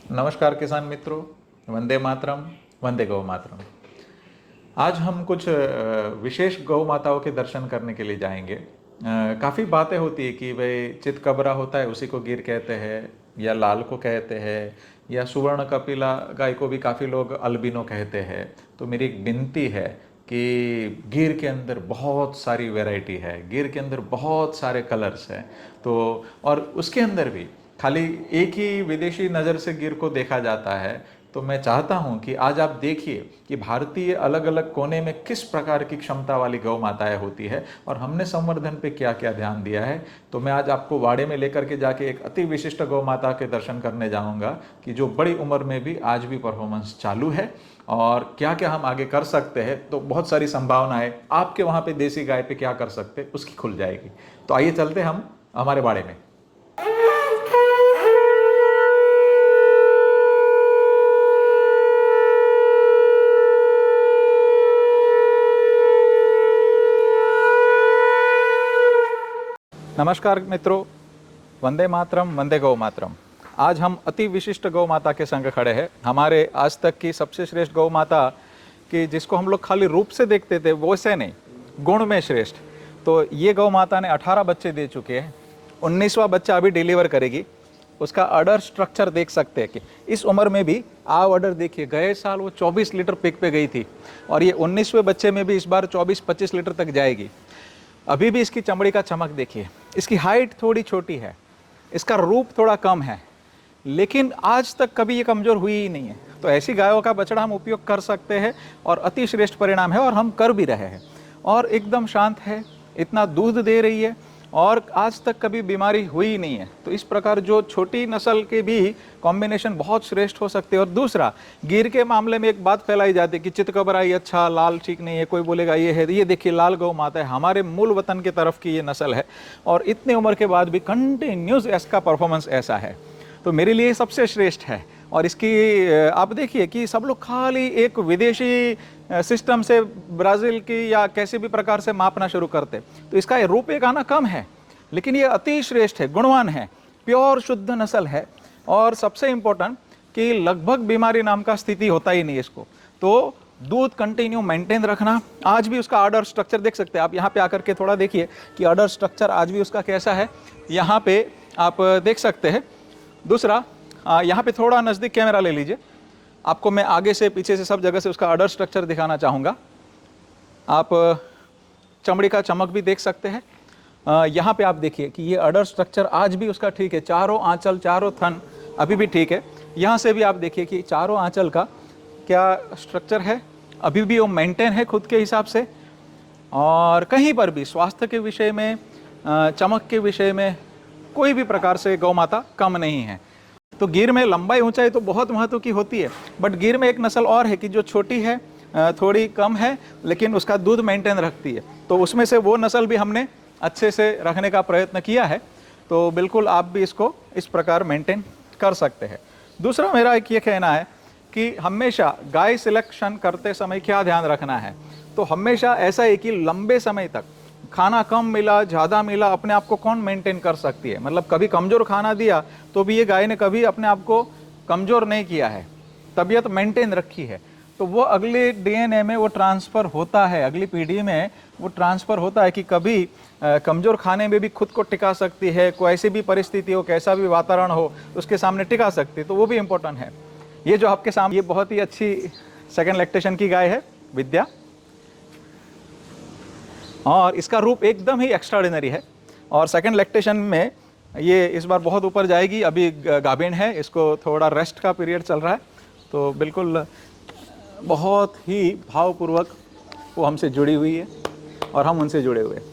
नमस्कार किसान मित्रों। वंदे मातरम। वंदे गौ मातरम। आज हम कुछ विशेष गौ माताओं के दर्शन करने के लिए जाएंगे। काफ़ी बातें होती है कि भाई चितकबरा होता है उसी को गिर कहते हैं, या लाल को कहते हैं, या सुवर्ण कपिला गाय को भी काफ़ी लोग अल्बिनो कहते हैं। तो मेरी एक विनती है कि गिर के अंदर बहुत सारी वैरायटी है, गिर के अंदर बहुत सारे कलर्स हैं। तो और उसके अंदर भी खाली एक ही विदेशी नज़र से गिर को देखा जाता है। तो मैं चाहता हूं कि आज आप देखिए कि भारतीय अलग अलग कोने में किस प्रकार की क्षमता वाली गौ माताएं होती है और हमने संवर्धन पे क्या क्या ध्यान दिया है। तो मैं आज आपको वाड़े में लेकर के जाके एक अति विशिष्ट गौ माता के दर्शन करने जाऊंगा कि जो बड़ी उम्र में भी आज भी परफॉर्मेंस चालू है और क्या क्या हम आगे कर सकते हैं। तो बहुत सारी संभावनाएं आपके वहां पे देसी गाय पे क्या कर सकते उसकी खुल जाएगी। तो आइए चलते हम हमारे बाड़े में। नमस्कार मित्रों, वंदे मातरम, वंदे गौ मातरम। आज हम अति विशिष्ट गौ माता के संग खड़े हैं। हमारे आज तक की सबसे श्रेष्ठ गौ माता कि जिसको हम लोग खाली रूप से देखते थे वैसे नहीं, गुण में श्रेष्ठ। तो ये गौ माता ने 18 बच्चे दे चुके हैं, 19वां बच्चा अभी डिलीवर करेगी। उसका अडर स्ट्रक्चर देख सकते हैं कि इस उम्र में भी आव अडर देखिए, गए साल वो 24 लीटर पिक पे गई थी और ये 19वें बच्चे में भी इस बार 24-25 लीटर तक जाएगी। अभी भी इसकी चमड़ी का चमक देखिए। इसकी हाइट थोड़ी छोटी है, इसका रूप थोड़ा कम है, लेकिन आज तक कभी ये कमज़ोर हुई ही नहीं है। तो ऐसी गायों का बछड़ा हम उपयोग कर सकते हैं और अति श्रेष्ठ परिणाम है और हम कर भी रहे हैं। और एकदम शांत है, इतना दूध दे रही है और आज तक कभी बीमारी हुई ही नहीं है। तो इस प्रकार जो छोटी नस्ल के भी कॉम्बिनेशन बहुत श्रेष्ठ हो सकते हैं। और दूसरा, गिर के मामले में एक बात फैलाई जाती है कि चितकबरा ही अच्छा, लाल ठीक नहीं है। कोई बोलेगा ये है, ये देखिए लाल गौ माता है, हमारे मूल वतन के तरफ की ये नस्ल है और इतनी उम्र के बाद भी कंटिन्यूस इसका परफॉर्मेंस ऐसा है। तो मेरे लिए सबसे श्रेष्ठ है। और इसकी आप देखिए कि सब लोग खाली एक विदेशी सिस्टम से ब्राज़ील की या कैसे भी प्रकार से मापना शुरू करते। तो इसका रूप एक आना कम है, लेकिन ये अति श्रेष्ठ है, गुणवान है, प्योर शुद्ध नस्ल है। और सबसे इम्पोर्टेंट कि लगभग बीमारी नाम का स्थिति होता ही नहीं इसको। तो दूध कंटिन्यू मेंटेन रखना। आज भी उसका आर्डर स्ट्रक्चर देख सकते हैं आप। यहाँ पे आकर के थोड़ा देखिए कि आर्डर स्ट्रक्चर आज भी उसका कैसा है, यहाँ पे आप देख सकते हैं। दूसरा, यहाँ पे थोड़ा नज़दीक कैमरा ले लीजिए, आपको मैं आगे से पीछे से सब जगह से उसका आर्डर स्ट्रक्चर दिखाना चाहूँगा। आप चमड़ी का चमक भी देख सकते हैं। यहाँ पे आप देखिए कि ये आर्डर स्ट्रक्चर आज भी उसका ठीक है, चारों आंचल, चारों थन अभी भी ठीक है। यहाँ से भी आप देखिए कि चारों आंचल का क्या स्ट्रक्चर है, अभी भी वो मेंटेन है खुद के हिसाब से। और कहीं पर भी स्वास्थ्य के विषय में, चमक के विषय में कोई भी प्रकार से गौ माता कम नहीं है। तो गिर में लंबाई ऊंचाई तो बहुत महत्व की होती है, बट गिर में एक नस्ल और है कि जो छोटी है, थोड़ी कम है, लेकिन उसका दूध मेंटेन रखती है। तो उसमें से वो नस्ल भी हमने अच्छे से रखने का प्रयत्न किया है। तो बिल्कुल आप भी इसको इस प्रकार मेंटेन कर सकते हैं। दूसरा मेरा एक ये कहना है कि हमेशा गाय सिलेक्शन करते समय क्या ध्यान रखना है। तो हमेशा ऐसा है कि लंबे समय तक खाना कम मिला, ज़्यादा मिला, अपने आप को कौन मेंटेन कर सकती है। मतलब कभी कमज़ोर खाना दिया तो भी ये गाय ने कभी अपने आप को कमज़ोर नहीं किया है, तबीयत मेंटेन रखी है। तो वो अगले डीएनए में वो ट्रांसफ़र होता है, अगली पीढ़ी में वो ट्रांसफ़र होता है कि कभी कमज़ोर खाने में भी खुद को टिका सकती है, कोई ऐसी भी परिस्थिति हो, कैसा भी वातावरण हो, उसके सामने टिका सकती है। तो वो भी इम्पोर्टेंट है। ये जो आपके सामने, ये बहुत ही अच्छी सेकेंड लैक्टेशन की गाय है, विद्या, और इसका रूप एकदम ही एक्स्ट्राऑर्डिनरी है। और सेकंड लैक्टेशन में ये इस बार बहुत ऊपर जाएगी। अभी गाभिन है, इसको थोड़ा रेस्ट का पीरियड चल रहा है। तो बिल्कुल बहुत ही भावपूर्वक वो हमसे जुड़ी हुई है और हम उनसे जुड़े हुए हैं।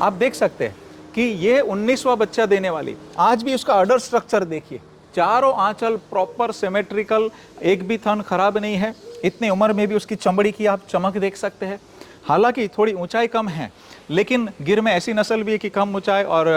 आप देख सकते हैं कि ये 19वां बच्चा देने वाली, आज भी उसका अडर स्ट्रक्चर देखिए, चारों आंचल प्रॉपर सिमेट्रिकल, एक भी थन खराब नहीं है। इतनी उम्र में भी उसकी चमड़ी की आप चमक देख सकते हैं। हालांकि थोड़ी ऊंचाई कम है, लेकिन गिर में ऐसी नस्ल भी है कि कम ऊंचाई और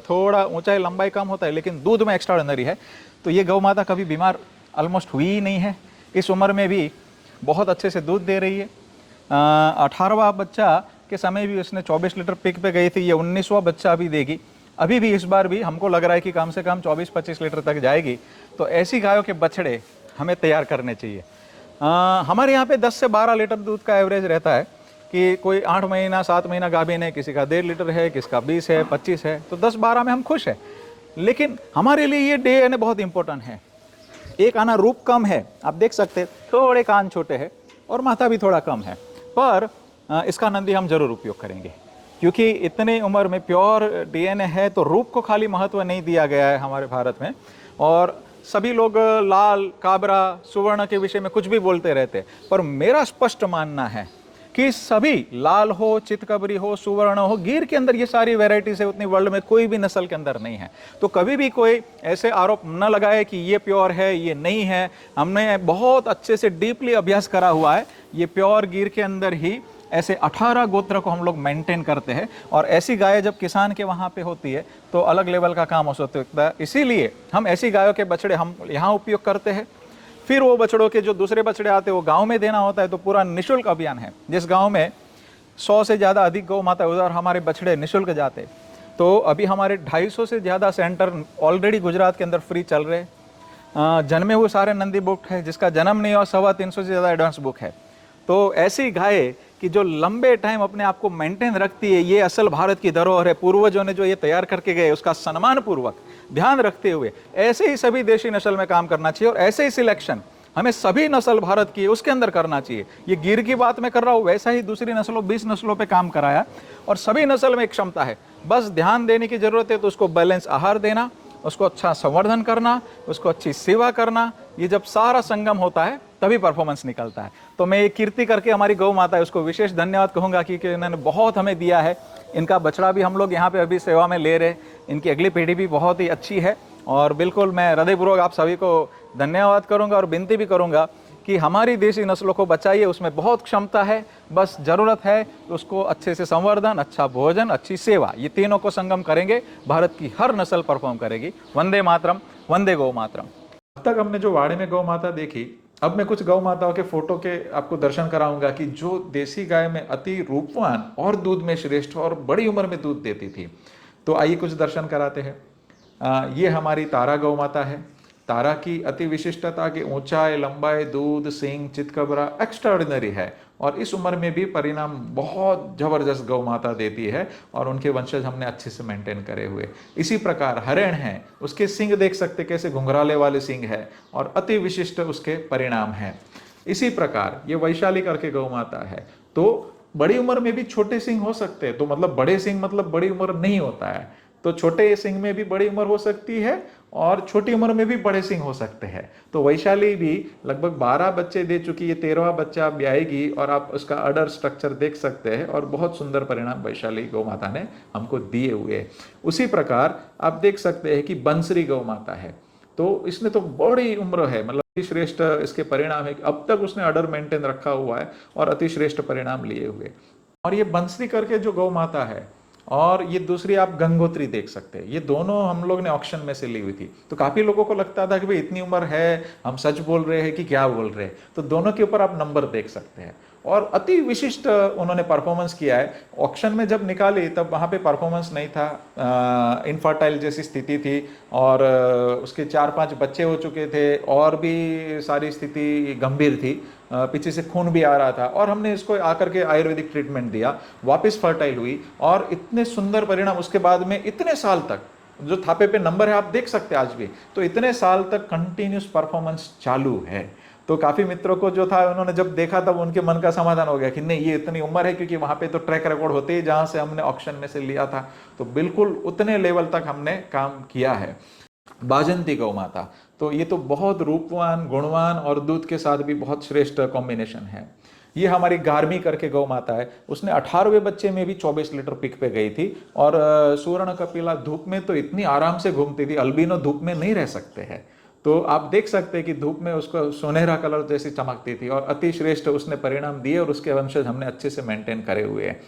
थोड़ा ऊंचाई लंबाई कम होता है, लेकिन दूध में एक्स्ट्राऑर्डिनरी है। तो ये गौ माता कभी बीमार ऑलमोस्ट हुई ही नहीं है, इस उम्र में भी बहुत अच्छे से दूध दे रही है। 18वां बच्चा के समय भी उसने 24 लीटर पिक पे गई थी, ये 19वां बच्चा भी देगी। अभी भी इस बार भी हमको लग रहा है कि कम से कम 24-25 लीटर तक जाएगी। तो ऐसी गायों के बछड़े हमें तैयार करने चाहिए। हमारे यहाँ पे 10 से 12 लीटर दूध का एवरेज रहता है कि कोई 8 महीना 7 महीना गाभिन है, किसी का 1.5 लीटर है, किसका 20 है, 25 है, तो 10-12 में हम खुश हैं। लेकिन हमारे लिए ये डीएनए बहुत इंपॉर्टेंट है। एक आना रूप कम है, आप देख सकते हैं, थोड़े कान छोटे हैं और माथा भी थोड़ा कम है, पर इसका नंदी हम जरूर उपयोग करेंगे, क्योंकि इतनी उम्र में प्योर डीएनए है। तो रूप को खाली महत्व नहीं दिया गया है हमारे भारत में, और सभी लोग लाल, काबरा, सुवर्ण के विषय में कुछ भी बोलते रहते, पर मेरा स्पष्ट मानना है कि सभी लाल हो, चितकबरी हो, सुवर्ण हो, गिर के अंदर ये सारी वैरायटीज है, उतनी वर्ल्ड में कोई भी नस्ल के अंदर नहीं है। तो कभी भी कोई ऐसे आरोप न लगाए कि ये प्योर है, ये नहीं है। हमने बहुत अच्छे से डीपली अभ्यास करा हुआ है। ये प्योर गिर के अंदर ही ऐसे 18 गोत्र को हम लोग मेंटेन करते हैं, और ऐसी गाय जब किसान के वहाँ पे होती है तो अलग लेवल का काम हो सकता है। इसीलिए हम ऐसी गायों के बछड़े हम यहाँ उपयोग करते हैं। फिर वो बछड़ों के जो दूसरे बछड़े आते हैं वो गांव में देना होता है, तो पूरा निःशुल्क अभियान है। जिस गांव में 100 से ज़्यादा अधिक गौ माता उधर हमारे बछड़े निःशुल्क जाते। तो अभी हमारे 250 से ज़्यादा सेंटर ऑलरेडी गुजरात के अंदर फ्री चल रहे। जन्मे हुए सारे नंदी बुक है, जिसका जन्म नहीं हुआ 325 से ज़्यादा एडवांस बुक है। तो ऐसी गाय कि जो लंबे टाइम अपने आप को मेंटेन रखती है, ये असल भारत की धरोहर है। पूर्वजों ने जो ये तैयार करके गए उसका सम्मान पूर्वक ध्यान रखते हुए ऐसे ही सभी देशी नस्ल में काम करना चाहिए, और ऐसे ही सिलेक्शन हमें सभी नस्ल भारत की उसके अंदर करना चाहिए। ये गिर की बात मैं कर रहा हूँ, वैसा ही दूसरी नस्लों 20 नस्लों पे काम कराया, और सभी नस्ल में एक क्षमता है, बस ध्यान देने की जरूरत है। तो उसको बैलेंस आहार देना, उसको अच्छा संवर्धन करना, उसको अच्छी सेवा करना, ये जब सारा संगम होता है तभी परफॉर्मेंस निकलता है। तो मैं ये कीर्ति करके हमारी गौ माता है उसको विशेष धन्यवाद कहूँगा कि इन्होंने बहुत हमें दिया है। इनका बछड़ा भी हम लोग यहाँ पे अभी सेवा में ले रहे। इनकी अगली पीढ़ी भी बहुत ही अच्छी है, और बिल्कुल मैं हृदयपूर्वक आप सभी को धन्यवाद करूँगा और विनती भी करूँगा कि हमारी देशी नस्लों को बचाइए। उसमें बहुत क्षमता है, बस ज़रूरत है उसको अच्छे से संवर्धन, अच्छा भोजन, अच्छी सेवा, ये तीनों को संगम करेंगे, भारत की हर नस्ल परफॉर्म करेगी। वंदे मातरम, वंदे गौ मातरम। अब तक हमने जो वाड़े में गौ माता देखी, अब मैं कुछ गौ माताओं के फोटो के आपको दर्शन कराऊंगा कि जो देसी गाय में अति रूपवान और दूध में श्रेष्ठ और बड़ी उम्र में दूध देती थी। तो आइए कुछ दर्शन कराते हैं। ये हमारी तारा गौ माता है। तारा की अति विशिष्टता की ऊंचाई, लंबाई, दूध, सींग, चितकबरा एक्स्ट्राऑर्डिनरी है, और इस उम्र में भी परिणाम बहुत जबरदस्त गौ माता देती है, और उनके वंशज हमने अच्छे से मेंटेन करे हुए। इसी प्रकार हरिण है, उसके सींग देख सकते कैसे घुंघराले वाले सींग है, और अति विशिष्ट उसके परिणाम है। इसी प्रकार ये वैशाली करके गौ माता है। तो बड़ी उम्र में भी छोटे सींग हो सकते हैं, तो मतलब बड़े सींग मतलब बड़ी उम्र नहीं होता है। तो छोटे सिंह में भी बड़ी उम्र हो सकती है, और छोटी उम्र में भी बड़े सिंह हो सकते हैं। तो वैशाली भी लगभग 12 बच्चे दे चुकी है, 13वां बच्चा अब आएगी, और आप उसका अडर स्ट्रक्चर देख सकते हैं, और बहुत सुंदर परिणाम वैशाली गौ माता ने हमको दिए हुए। उसी प्रकार आप देख सकते हैं कि बंसरी गौ माता है। तो इसने तो बड़ी उम्र है, मतलब श्रेष्ठ इसके परिणाम है कि अब तक उसने अडर मेंटेन रखा हुआ है और अति श्रेष्ठ परिणाम लिए हुए। और ये बंसरी करके जो गौ माता है, और ये दूसरी आप गंगोत्री देख सकते हैं, ये दोनों हम लोग ने ऑक्शन में से ली हुई थी। तो काफी लोगों को लगता था कि भाई इतनी उम्र है, हम सच बोल रहे हैं कि क्या बोल रहे हैं। तो दोनों के ऊपर आप नंबर देख सकते हैं, और अति विशिष्ट उन्होंने परफॉर्मेंस किया है। ऑक्शन में जब निकाली तब वहाँ पे परफॉर्मेंस नहीं था, इनफर्टाइल जैसी स्थिति थी, और उसके 4-5 बच्चे हो चुके थे, और भी सारी स्थिति गंभीर थी, पीछे से खून भी आ रहा था, और हमने इसको आकर के आयुर्वेदिक ट्रीटमेंट दिया, वापस फर्टाइल हुई, और इतने सुंदर परिणाम उसके बाद में इतने साल तक, जो थापे पे नंबर है आप देख सकते हैं आज भी, तो इतने साल तक कंटिन्यूस परफॉर्मेंस चालू है। तो काफी मित्रों को जो था, उन्होंने जब देखा तब उनके मन का समाधान हो गया कि नहीं, ये इतनी उम्र है, क्योंकि वहां पे तो ट्रैक रिकॉर्ड होते ही जहां से हमने ऑक्शन में से लिया था। तो बिल्कुल उतने लेवल तक हमने काम किया है। बाजंती गौ माता, तो ये तो बहुत रूपवान, गुणवान और दूध के साथ भी बहुत श्रेष्ठ कॉम्बिनेशन है। ये हमारी गार्मी करके गौ माता है। उसने 18वें बच्चे में भी 24 लीटर पिक पे गई थी, और सुवर्ण कपिला धूप में तो इतनी आराम से घूमती थी, अल्बिनो धूप में नहीं रह सकते हैं। तो आप देख सकते हैं कि धूप में उसको सुनहरा कलर जैसी चमकती थी, और अति श्रेष्ठ उसने परिणाम दिए, और उसके वंशज हमने अच्छे से मेंटेन करे हुए हैं।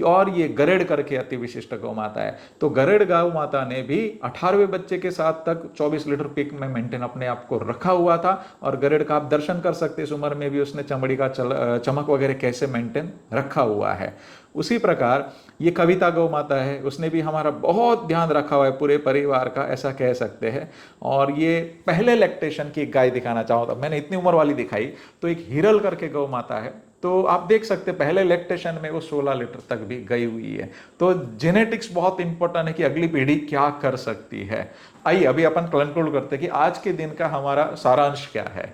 और ये गरेड़ करके अति विशिष्ट गौ माता है। तो गरेड़ गौ माता ने भी 18वें बच्चे के साथ तक 24 लीटर पीक में मेंटेन अपने आप को रखा हुआ था। और गरेड़ का आप दर्शन कर सकते, इस उम्र में भी उसने चमड़ी का चमक वगैरह कैसे मेंटेन रखा हुआ है। उसी प्रकार ये कविता गौ माता है, उसने भी हमारा बहुत ध्यान रखा हुआ है पूरे परिवार का, ऐसा कह सकते हैं। और ये पहले लैक्टेशन की गाय दिखाना चाहूँ तो मैंने इतनी उम्र वाली दिखाई, तो एक हिरल करके गौ माता है, तो आप देख सकते हैं पहले लैक्टेशन में वो 16 लीटर तक भी गई हुई है। तो जेनेटिक्स बहुत इंपॉर्टेंट है कि अगली पीढ़ी क्या कर सकती है। आइए अभी अपन कंक्लूड करते हैं कि आज के दिन का हमारा सारांश क्या है।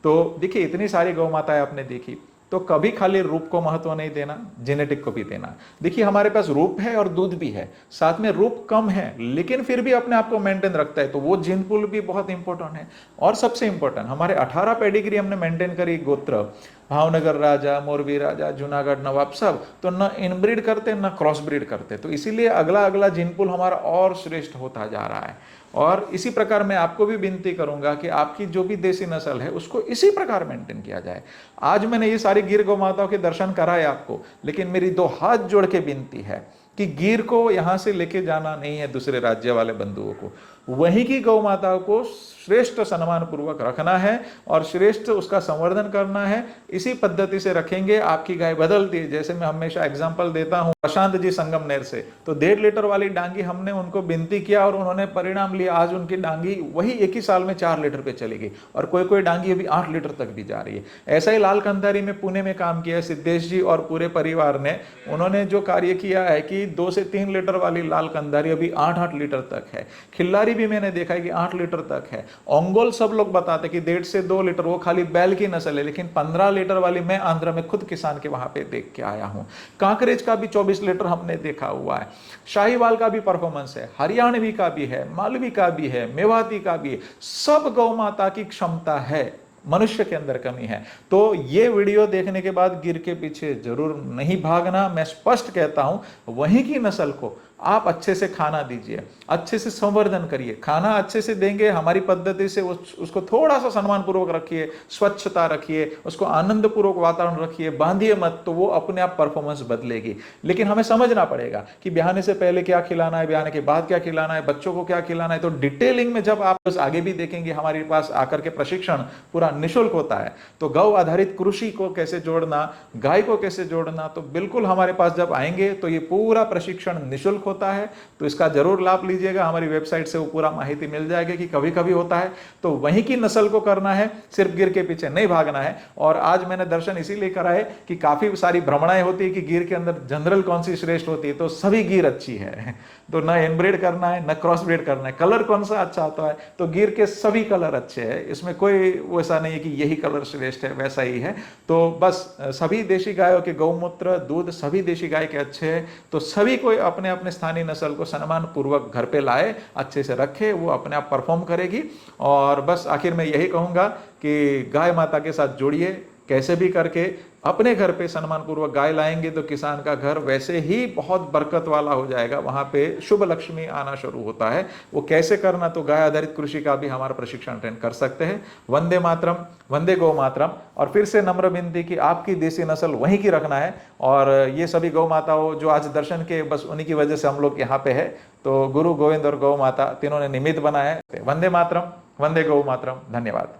तो देखिए इतनी सारी गौ माताएं आपने देखी, तो कभी खाली रूप को महत्व नहीं देना, जेनेटिक को भी देना। देखिए हमारे पास रूप है और दूध भी है, साथ में रूप कम है लेकिन फिर भी अपने आप को मेंटेन रखता है, तो वो जीन पूल भी बहुत इंपॉर्टेंट है। और सबसे इंपॉर्टेंट हमारे 18 पेडिग्री हमने मेंटेन करी, गोत्र भावनगर राजा, मोरबी राजा, जूनागढ़ नवाब सब, तो न इनब्रीड करते न क्रॉस ब्रीड करते, तो इसीलिए अगला अगला जीन पूल हमारा और श्रेष्ठ होता जा रहा है। और इसी प्रकार मैं आपको भी विनती करूंगा कि आपकी जो भी देसी नस्ल है उसको इसी प्रकार मेंटेन किया जाए। आज मैंने ये सारी गिर गौ माताओं के दर्शन कराए आपको, लेकिन मेरी 2 हाथ जोड़ के विनती है कि गिर को यहां से लेके जाना नहीं है दूसरे राज्य वाले बंधुओं को, वहीं की गौ माताओं को श्रेष्ठ सम्मान पूर्वक रखना है और श्रेष्ठ उसका संवर्धन करना है। इसी पद्धति से रखेंगे आपकी गाय बदलती है। जैसे मैं हमेशा एग्जांपल देता हूं प्रशांत जी संगमनेर से, तो 1.5 लीटर वाली डांगी हमने उनको विनती किया और उन्होंने परिणाम लिया, आज उनकी डांगी वही एक ही साल में 4 लीटर पे चली गई और कोई कोई डांगी अभी 8 लीटर तक भी जा रही है। ऐसा ही लाल कंधारी में पुणे में काम किया है सिद्धेश जी और पूरे परिवार ने, उन्होंने जो कार्य किया है कि 2 से 3 लीटर वाली लाल कंधारी अभी 8-8 लीटर तक है। खिल्लारी भी मैंने देखा है कि 8 लीटर तक है। ओंगोल सब लोग बताते कि 1.5 से 2 लीटर, वो खाली बैल की नस्ल है, लेकिन 15 लीटर वाली मैं आंध्र में खुद किसान के वहां पे देख के आया हूं। कांकरेज का भी 24 लीटर हमने देखा हुआ है। शाहीवाल का भी परफॉर्मेंस है, हरियाणवी का भी है, मालवी का भी है, मेवाती का भी है। सब गौ माता की क्षमता है, मनुष्य के अंदर कमी है। तो ये वीडियो देखने के बाद गिर के पीछे जरूर नहीं भागना। मैं स्पष्ट कहता हूं वहीं की नस्ल को आप अच्छे से खाना दीजिए, अच्छे से संवर्धन करिए। खाना अच्छे से देंगे हमारी पद्धति से, उसको थोड़ा सा सम्मान पूर्वक रखिए, स्वच्छता रखिए, उसको आनंद पूर्वक वातावरण रखिए, बांधिए मत, तो वो अपने आप परफॉर्मेंस बदलेगी। लेकिन हमें समझना पड़ेगा कि ब्याहने से पहले क्या खिलाना है, ब्याहने के बाद क्या खिलाना है, बच्चों को क्या खिलाना है। तो डिटेलिंग में जब आप आगे भी देखेंगे, हमारे पास आकर के प्रशिक्षण पूरा निःशुल्क होता है। तो गौ आधारित कृषि को कैसे जोड़ना, गाय को कैसे जोड़ना, तो बिल्कुल हमारे पास जब आएंगे तो ये पूरा प्रशिक्षण निःशुल्क होता है। तो इसका जरूर लाभ लीजिएगा, हमारी वेबसाइट से वो पूरा माहिती मिल जाएगी कि कभी कभी होता है तो वहीं की नस्ल को करना है, सिर्फ गिर के पीछे नहीं भागना है। और आज मैंने दर्शन इसीलिए करा है कि काफी सारी भ्रमणाएं होती है कि गिर के अंदर जनरल कौन सी श्रेष्ठ होती है, तो सभी गिर अच्छी है। तो न इनब्रीड करना है न क्रॉस ब्रीड करना है। कलर कौन सा अच्छा होता है, तो गिर के सभी कलर अच्छे हैं, इसमें कोई वैसा नहीं है कि यही कलर श्रेष्ठ है, वैसा ही है। तो बस सभी देशी गायों के गौमूत्र दूध सभी देशी गाय के अच्छे हैं। तो सभी को अपने अपने स्थानीय नस्ल को सम्मान पूर्वक घर पे लाए, अच्छे से रखे, वो अपने आप परफॉर्म करेगी। और बस आखिर में यही कहूंगा कि गाय माता के साथ जुड़िए, कैसे भी करके अपने घर पे सम्मान पूर्वक गाय लाएंगे तो किसान का घर वैसे ही बहुत बरकत वाला हो जाएगा, वहां पे शुभ लक्ष्मी आना शुरू होता है। वो कैसे करना, तो गाय आधारित कृषि का भी हमारा प्रशिक्षण ट्रेन कर सकते हैं। वंदे मातरम, वंदे गौ मातरम। और फिर से नम्र विनती कि आपकी देसी नस्ल वहीं की रखना है। और ये सभी गौ माताओं जो आज दर्शन के, बस उन्हीं की वजह से हम लोग यहाँ पे है। तो गुरु गोविंद और गौ माता तीनों ने निमित्त बनाया है। वंदे मातरम, वंदे गौ मातरम। धन्यवाद।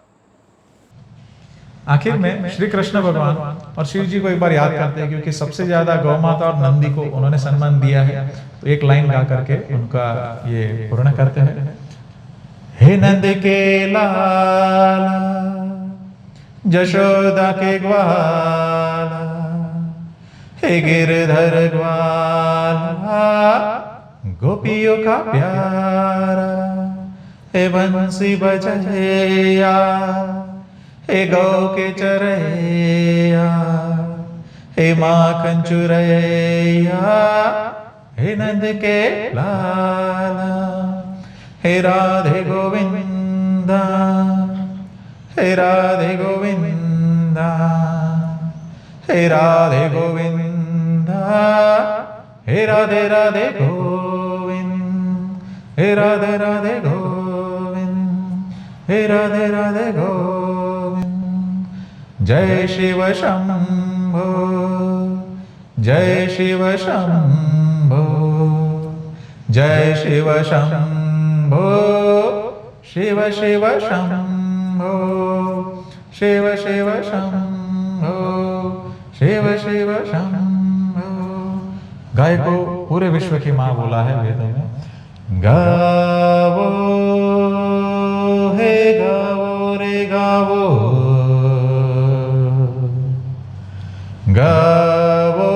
आखिर में श्री कृष्ण भगवान और शिव जी को एक बार याद करते हैं, क्योंकि सबसे ज्यादा गौ माता और नंदी को उन्होंने सम्मान दिया है। तो एक लाइन गा करके उनका ये पूर्ण करते हैं। हे नंद के लाला, जशोदा के ग्वाला, हे गिरधर ग्वाला, गोपियों का प्यारा, हे बंसी बजैया, हे गौ के चरैया, हे माखन चुरैया, हे नंद के लाला, हे राधे गोविंदा, हे राधे गोविंदा, हे राधे गोविंदा, हे राधे राधे गोविंद, हे राधे राधे गोविंद, हे राधे राधे गोविंद। जय शिव शंभो, जय शिव शंभो, जय शिव शंभो, शिव शिव शंभो, शिव शिव शंभो, शिव शिव शंभो। गाय को पूरे विश्व की मां बोला है वेदों में। गावो हे गावो रे गावो, गावो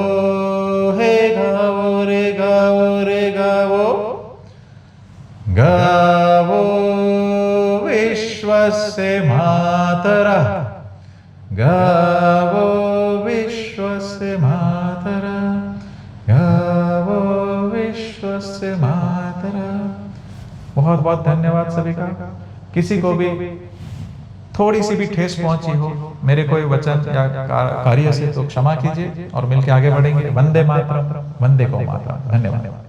हे गावो रे गावो रे गावो, गावो विश्वस्य मातरः, गावो विश्वस्य मातरः, गावो विश्वस्य मातरः। बहुत बहुत धन्यवाद सभी का। किसी को भी थोड़ी सी भी ठेस पहुंची हो मेरे कोई वचन या कार्य से तो क्षमा कीजिए और मिलकर आगे बढ़ेंगे। वंदे मातरम, वंदे गौ मातरम। धन्यवाद।